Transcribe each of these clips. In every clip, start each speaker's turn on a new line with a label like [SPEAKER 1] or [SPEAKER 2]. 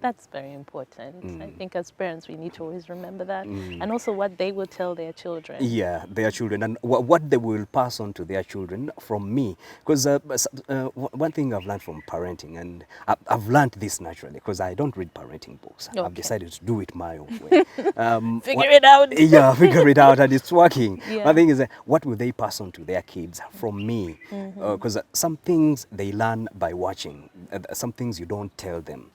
[SPEAKER 1] That's very important. I think as parents we need to always remember that,
[SPEAKER 2] Mm.
[SPEAKER 1] and also what they will tell their children.
[SPEAKER 2] Yeah, their children, and what they will pass on to their children from me. Because one thing I've learned from parenting, and I've learned this naturally, because I don't read parenting books. I've
[SPEAKER 1] Okay.
[SPEAKER 2] decided to do it my own way.
[SPEAKER 1] Figure it out.
[SPEAKER 2] Yeah, figure it out, and it's working.
[SPEAKER 1] Yeah.
[SPEAKER 2] One thing is, what will they pass on to their kids from me? Because some things they learn by watching, some things you don't tell them.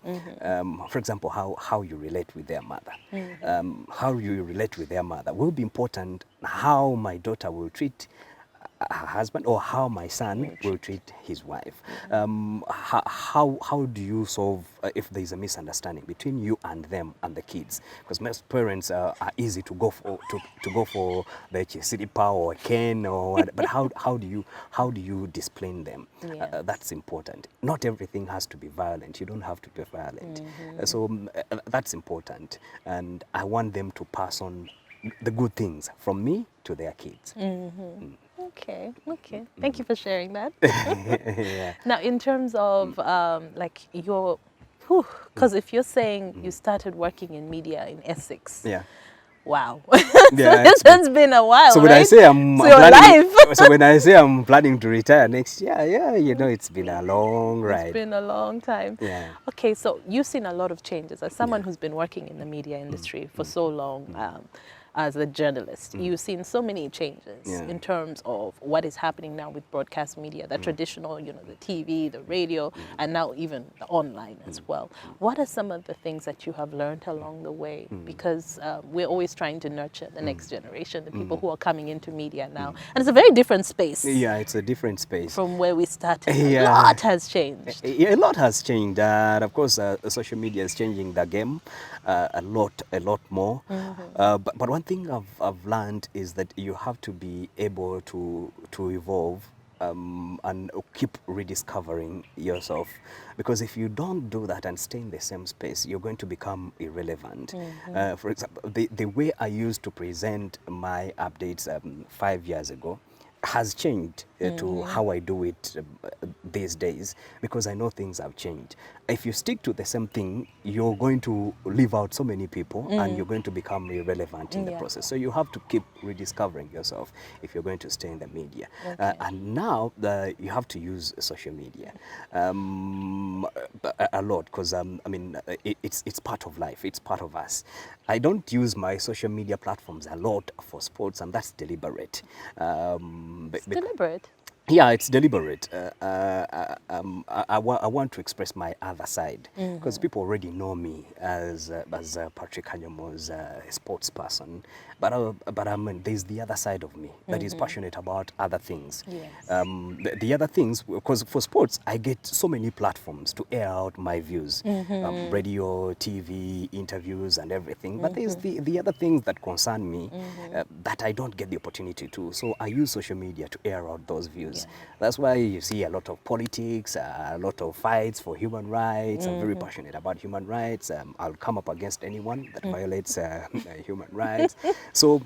[SPEAKER 2] For example, how you relate with their mother. How you relate with their mother will be important. How my daughter will treat her husband, or how my son will treat his wife. How do you solve if there is a misunderstanding between you and them and the kids? Because most parents are easy to go for to go for the chisipa or Ken or what, but how do you discipline them?
[SPEAKER 1] Yes.
[SPEAKER 2] That's important. Not everything has to be violent. You don't have to be violent. So that's important, and I want them to pass on the good things from me to their kids.
[SPEAKER 1] Okay. Thank you for sharing that.
[SPEAKER 2] Yeah.
[SPEAKER 1] Now, in terms of like your, because if you're saying you started working in media in Essex,
[SPEAKER 2] Yeah.
[SPEAKER 1] wow,
[SPEAKER 2] Yeah,
[SPEAKER 1] it's been a while.
[SPEAKER 2] So when
[SPEAKER 1] right?
[SPEAKER 2] I say I'm
[SPEAKER 1] So your
[SPEAKER 2] planning,
[SPEAKER 1] life.
[SPEAKER 2] so when I say I'm planning to retire next year, yeah, it's been a long ride.
[SPEAKER 1] It's been a long time.
[SPEAKER 2] Yeah.
[SPEAKER 1] Okay, so you've seen a lot of changes as someone who's been working in the media industry for so long. As a journalist, you've seen so many changes in terms of what is happening now with broadcast media, the traditional, the TV, the radio, and now even the online as well. What are some of the things that you have learned along the way? Because we're always trying to nurture the next generation, the people who are coming into media now. And it's a very different space.
[SPEAKER 2] Yeah, it's a different space.
[SPEAKER 1] From where we started.
[SPEAKER 2] Yeah.
[SPEAKER 1] A lot has changed.
[SPEAKER 2] A lot has changed. Of course, social media is changing the game a lot more. But one thing I've learned is that you have to be able to evolve and keep rediscovering yourself, because if you don't do that and stay in the same space, you're going to become irrelevant. For example, the way I used to present my updates 5 years ago has changed to how I do it these days, because I know things have changed. If you stick to the same thing, you're going to leave out so many people and you're going to become irrelevant in the process. So you have to keep rediscovering yourself if you're going to stay in the media. And now you have to use social media a lot, because it's part of life, it's part of us. I don't use my social media platforms a lot for sports, and that's deliberate.
[SPEAKER 1] It's deliberate.
[SPEAKER 2] Yeah, it's deliberate. I want to express my other side, because people already know me as Patrick Kanyomozi, a sports person. But there's the other side of me that is passionate about other things.
[SPEAKER 1] Yes.
[SPEAKER 2] The other things, because for sports, I get so many platforms to air out my views, radio, TV, interviews, and everything. But there's the other things that concern me that I don't get the opportunity to. So I use social media to air out those views. Yeah. That's why you see a lot of politics, a lot of fights for human rights. I'm very passionate about human rights. I'll come up against anyone that violates human rights. So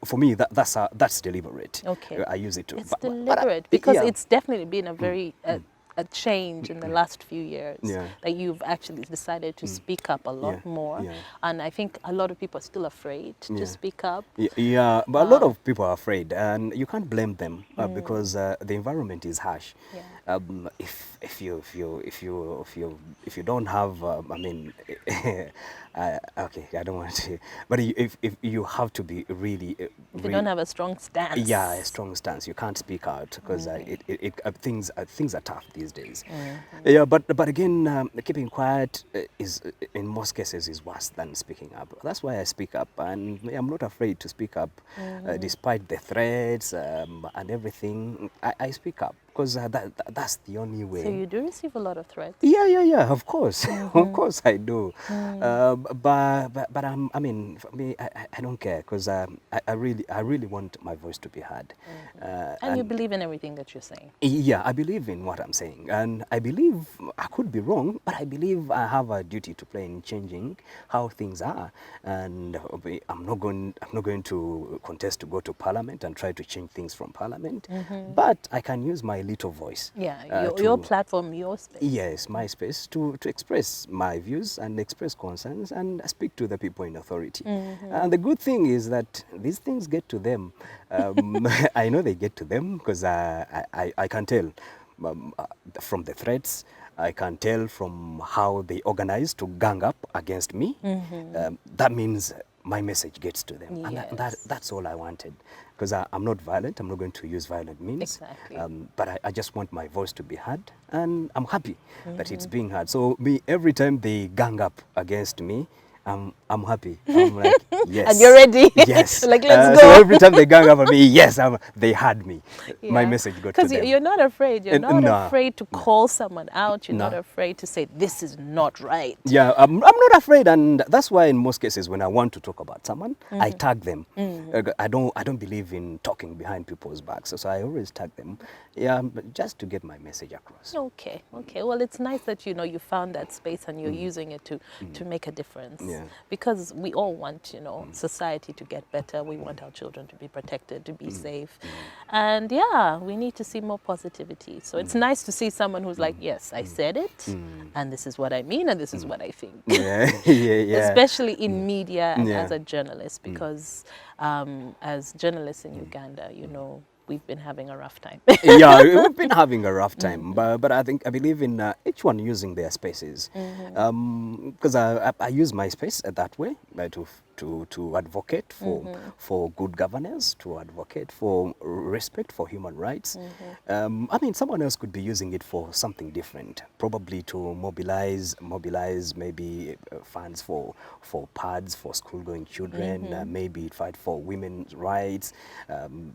[SPEAKER 2] for me, that's deliberate.
[SPEAKER 1] Okay.
[SPEAKER 2] I use it to.
[SPEAKER 1] It's deliberate because it's definitely been a very a change in the last few years that you've actually decided to speak up a lot more. Yeah. And I think a lot of people are still afraid to speak up.
[SPEAKER 2] Yeah, but a lot of people are afraid, and you can't blame them because the environment is harsh. Yeah. If you don't have, okay, I don't want to, but if you have to be really,
[SPEAKER 1] if you don't have a strong stance.
[SPEAKER 2] Yeah, a strong stance. You can't speak out because things are tough these days. Yeah, but again, keeping quiet is in most cases is worse than speaking up. That's why I speak up, and I'm not afraid to speak up, despite the threats and everything. I speak up because that's the only way.
[SPEAKER 1] So you do receive a lot of threats?
[SPEAKER 2] Yeah, of course. Of course I do. But for me, I don't care, because I really want my voice to be heard.
[SPEAKER 1] And you believe in everything that you're saying? Yeah,
[SPEAKER 2] I believe in what I'm saying, and I believe I could be wrong, but I believe I have a duty to play in changing how things are. And I'm not going to contest to go to Parliament and try to change things from Parliament, but I can use my my little voice.
[SPEAKER 1] Yeah, your platform, your space.
[SPEAKER 2] Yes, my space to express my views and express concerns and speak to the people in authority. And the good thing is that these things get to them. I know they get to them because I can tell from the threats. I can tell from how they organize to gang up against me. That means my message gets to them.
[SPEAKER 1] Yes.
[SPEAKER 2] And that's all I wanted. Because I'm not violent, I'm not going to use violent means.
[SPEAKER 1] Exactly.
[SPEAKER 2] But I just want my voice to be heard, and I'm happy that it's being heard. So every time they gang up against me, I'm happy. I'm like, yes.
[SPEAKER 1] And you're ready.
[SPEAKER 2] Yes.
[SPEAKER 1] Like, let's go.
[SPEAKER 2] So every time they gang up on me, yes, they heard me.
[SPEAKER 1] Yeah.
[SPEAKER 2] My message got to them.
[SPEAKER 1] Because you're not afraid. You're not
[SPEAKER 2] No.
[SPEAKER 1] afraid to call someone out. You're
[SPEAKER 2] No.
[SPEAKER 1] not afraid to say, this is not right.
[SPEAKER 2] Yeah, I'm not afraid, and that's why in most cases when I want to talk about someone, I tag them. I don't believe in talking behind people's backs, so I always tag them. Yeah, but just to get my message across.
[SPEAKER 1] Okay. Well, it's nice that you found that space and you're using it to make a difference.
[SPEAKER 2] Yeah.
[SPEAKER 1] Because we all want society to get better. We want our children to be protected, to be safe, and yeah, we need to see more positivity. So it's nice to see someone who's like, yes, I said it, and this is what I mean, and this is what I think.
[SPEAKER 2] Yeah.
[SPEAKER 1] Especially in media and as a journalist, because as journalists in Uganda, we've been having a rough time.
[SPEAKER 2] Yeah, we've been having a rough time, but I believe in each one using their spaces, because I use my space that way to advocate for good governance, to advocate for respect for human rights. I mean, someone else could be using it for something different, probably to mobilize maybe funds for pads for school-going children, maybe fight for women's rights,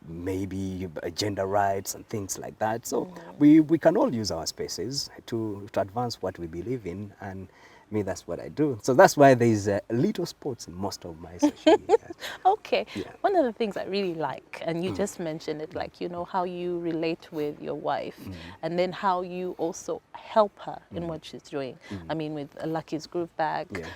[SPEAKER 2] maybe gender rights and things like that. So we can all use our spaces to advance what we believe in, and me, that's what I do. So that's why there's little sports in most of my social media.
[SPEAKER 1] Okay.
[SPEAKER 2] Yeah.
[SPEAKER 1] One of the things I really like, and you just mentioned it, like, how you relate with your wife, and then how you also help her in what she's doing. I mean, with Lucky's Groove Bag,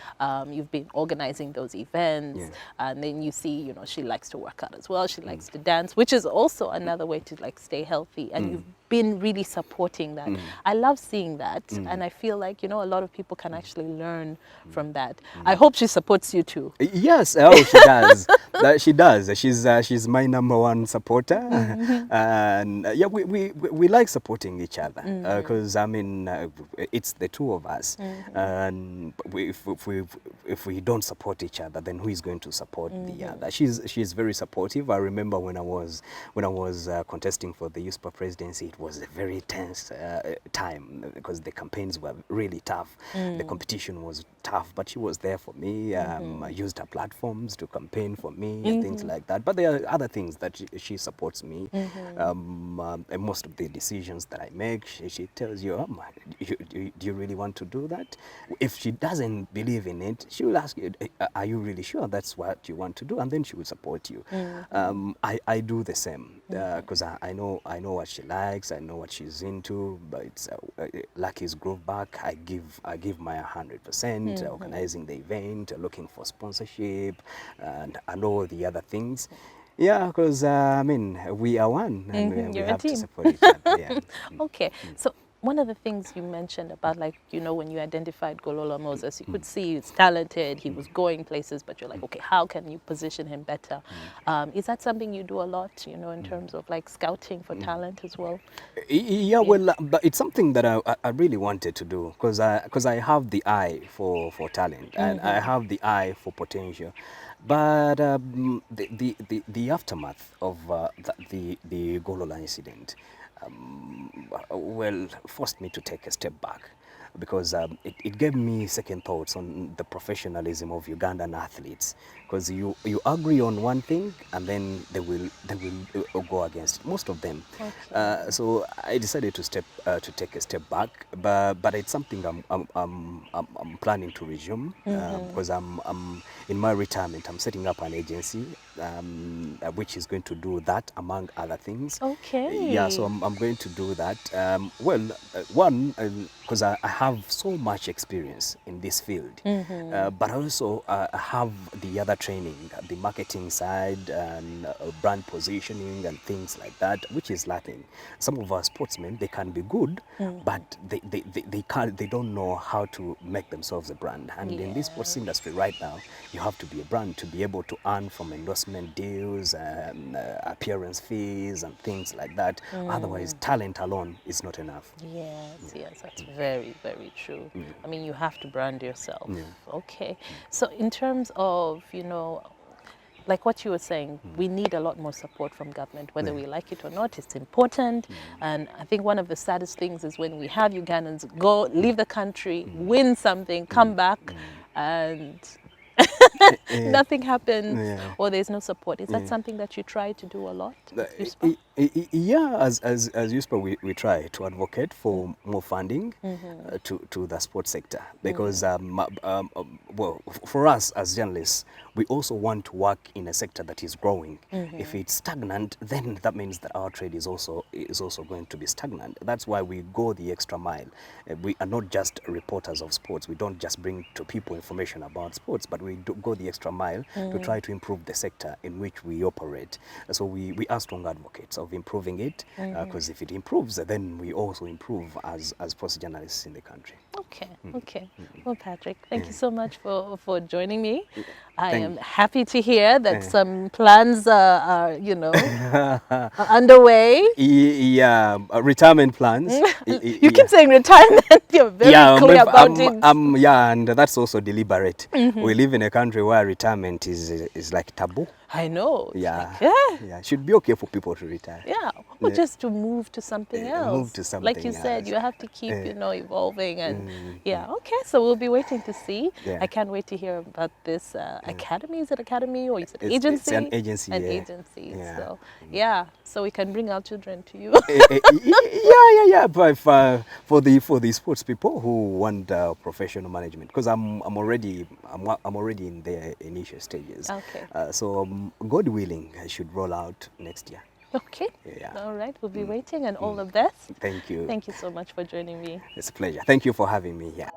[SPEAKER 1] you've been organizing those events, and then you see, she likes to work out as well. She likes to dance, which is also another way to like stay healthy. And you've been really supporting that. I love seeing that, and I feel like, a lot of people can actually learn from that. I hope she supports you too.
[SPEAKER 2] Yes, she does. She does. She's my #1 supporter, and yeah, we like supporting each other because I mean it's the two of us, and if we don't support each other, then who is going to support the other? She's very supportive. I remember when I was contesting for the USPA presidency, it was a very tense time because the campaigns were really tough. The competition was tough, but she was there for me. I used her platforms to campaign for me and things like that. But there are other things that she supports me. And most of the decisions that I make, she tells you, do you really want to do that? If she doesn't believe in it, she will ask you, are you really sure that's what you want to do? And then she will support you. I do the same because I know what she likes, I know what she's into. But it's Lucky's Groove Back. I give my 100%, organizing the event, looking for sponsorship, and all the other things. Yeah, because I mean, we are one, and we have to support each other. Yeah.
[SPEAKER 1] Okay, so one of the things you mentioned about, like, when you identified Golola Moses, you could see he's talented, he was going places, but you're like, okay, how can you position him better? Is that something you do a lot, in terms of like scouting for talent as well?
[SPEAKER 2] Yeah, well, but it's something that I really wanted to do because I have the eye for talent, and I have the eye for potential. But the aftermath of the Golola incident, well, forced me to take a step back because it gave me second thoughts on the professionalism of Ugandan athletes. Because you agree on one thing and then they will go against it, most of them. Okay. So I decided to take a step back, but it's something I'm planning to resume because I'm in my retirement. I'm setting up an agency which is going to do that among other things.
[SPEAKER 1] Okay.
[SPEAKER 2] Yeah, so I'm going to do that. Well, one, because I have so much experience in this field, but also I have the other training, the marketing side and brand positioning and things like that, which is lacking. Some of our sportsmen, they can be good, but they don't know how to make themselves a brand. And in this sports industry right now, you have to be a brand to be able to earn from endorsement deals and appearance fees and things like that. Otherwise, talent alone is not enough.
[SPEAKER 1] Yes, yes, that's very, very true. I mean, you have to brand yourself.
[SPEAKER 2] Yeah.
[SPEAKER 1] Okay. So in terms of, you know, like what you were saying, we need a lot more support from government, whether we like it or not. It's important. And I think one of the saddest things is when we have Ugandans go, leave the country, win something, come back, and nothing happens, or there's no support. Is that something that you try to do a lot at USPA?
[SPEAKER 2] Yeah, as USPA, we try to advocate for more funding to the sports sector, because well, for us as journalists, we also want to work in a sector that is growing. If it's stagnant, then that means that our trade is also going to be stagnant. That's why we go the extra mile. We are not just reporters of sports. We don't just bring to people information about sports, but we do go the extra mile to try to improve the sector in which we operate. So we are strong advocates of improving it, because if it improves, then we also improve as sports journalists in the country.
[SPEAKER 1] Okay, okay. Well, Patrick, thank you so much for joining me. I am happy to hear that some plans are, you know, are underway.
[SPEAKER 2] Yeah, retirement plans.
[SPEAKER 1] You keep saying retirement. You're very clear about it.
[SPEAKER 2] Yeah, and that's also deliberate. We live in a country where retirement is like taboo.
[SPEAKER 1] I know.
[SPEAKER 2] Yeah,
[SPEAKER 1] Like,
[SPEAKER 2] yeah. It should be okay for people to retire.
[SPEAKER 1] Yeah, or just to move to something else.
[SPEAKER 2] Move to something
[SPEAKER 1] like you said,
[SPEAKER 2] else.
[SPEAKER 1] you have to keep, you know, evolving. And yeah, okay, so we'll be waiting to see.
[SPEAKER 2] Yeah.
[SPEAKER 1] I can't wait to hear about this academy. Is it academy or is it agency?
[SPEAKER 2] It's an agency.
[SPEAKER 1] An
[SPEAKER 2] yeah.
[SPEAKER 1] agency.
[SPEAKER 2] Yeah.
[SPEAKER 1] So yeah, so we can bring our children to you.
[SPEAKER 2] Yeah. But for the sports people who want professional management, because I'm already in the initial stages.
[SPEAKER 1] Okay.
[SPEAKER 2] So God willing, I should roll out next year.
[SPEAKER 1] Okay.
[SPEAKER 2] Yeah.
[SPEAKER 1] All right. We'll be waiting, and all the best.
[SPEAKER 2] Thank you.
[SPEAKER 1] Thank you so much for joining me.
[SPEAKER 2] It's a pleasure. Thank you for having me here.